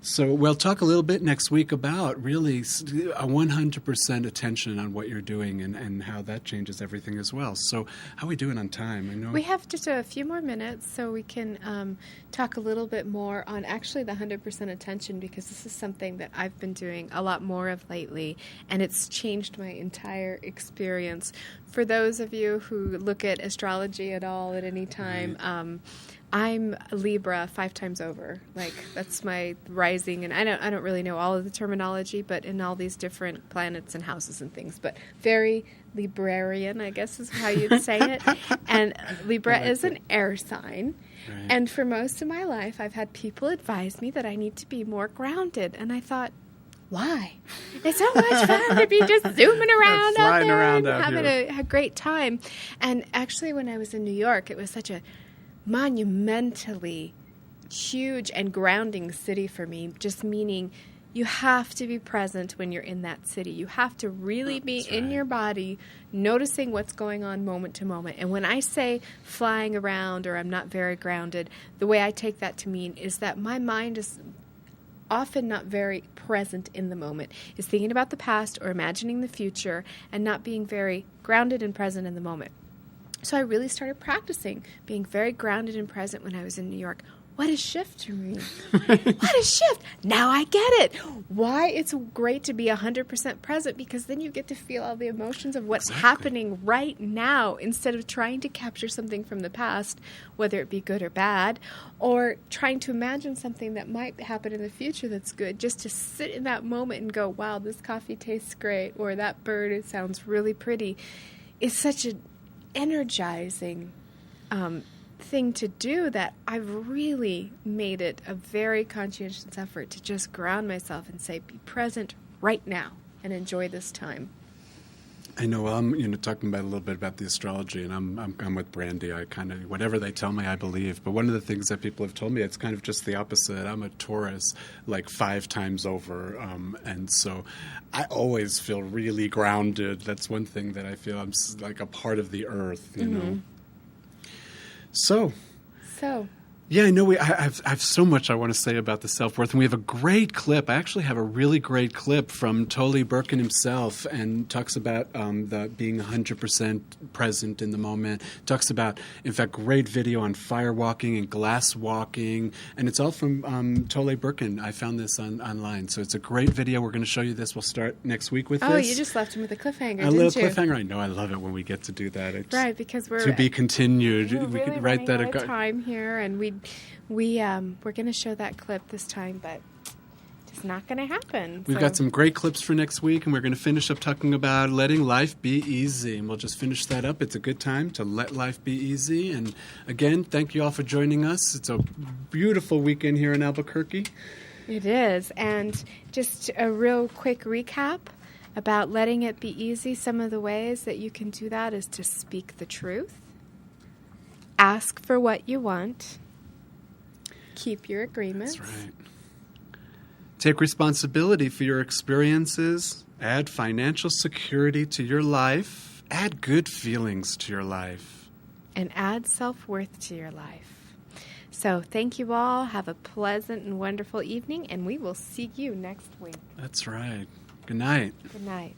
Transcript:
So we'll talk a little bit next week about really a 100% attention on what you're doing and how that changes everything as well. So how are we doing on time? I know we have just a few more minutes, so we can talk a little bit more on actually the 100% attention, because this is something that I've been doing a lot more of lately, and it's changed my entire experience. For those of you who look at astrology at all at any time, I'm a Libra 5 times over. Like, that's my rising, and I don't really know all of the terminology, but in all these different planets and houses and things, but very Librarian, I guess is how you'd say it. And Libra is an air sign. Right. And for most of my life, I've had people advise me that I need to be more grounded. And I thought, why? It's so much fun to be just zooming around out there and having a great time. And actually, when I was in New York, it was such a monumentally huge and grounding city for me, just meaning you have to be present when you're in that city. You have to really be in your body, noticing what's going on moment to moment. And when I say flying around or I'm not very grounded, the way I take that to mean is that my mind is often not very present in the moment, is thinking about the past or imagining the future and not being very grounded and present in the moment. So I really started practicing being very grounded and present when I was in New York. What a shift for me. What a shift. Now I get it. Why it's great to be 100% present, because then you get to feel all the emotions of what's happening right now instead of trying to capture something from the past, whether it be good or bad, or trying to imagine something that might happen in the future that's good, just to sit in that moment and go, wow, this coffee tastes great, or that bird, it sounds really pretty. It's such an energizing thing to do that I've really made it a very conscientious effort to just ground myself and say, be present right now and enjoy this time. I know I'm talking about a little bit about the astrology, and I'm with Brandy. I kind of, whatever they tell me, I believe. But one of the things that people have told me, it's kind of just the opposite. I'm a Taurus, like 5 times over, and so I always feel really grounded. That's one thing that I feel I'm like a part of the earth, you know. So. Yeah, I know I have so much I want to say about the self-worth, and we have a great clip. I actually have a really great clip from Tolle Burkans himself, and talks about the being 100% present in the moment. Talks about, in fact, great video on fire walking and glass walking, and it's all from Tolle Burkans. I found this online, so it's a great video. We're going to show you this. We'll start next week with this. Oh, you just left him with a cliffhanger, didn't you? A little cliffhanger. I know. I love it when we get to do that. It's right, because we're to be continued. We're we really could write that out of time here, and we're going to show that clip this time, but it's not going to happen. We've got some great clips for next week, and we're going to finish up talking about letting life be easy, and we'll just finish that up. It's a good time to let life be easy. And again, thank you all for joining us. It's a beautiful weekend here in Albuquerque. It is. And just a real quick recap about letting it be easy. Some of the ways that you can do that is to speak the truth, ask for what you want, keep your agreements. That's right. Take responsibility for your experiences. Add financial security to your life. Add good feelings to your life. And add self-worth to your life. So thank you all. Have a pleasant and wonderful evening, and we will see you next week. That's right. Good night. Good night.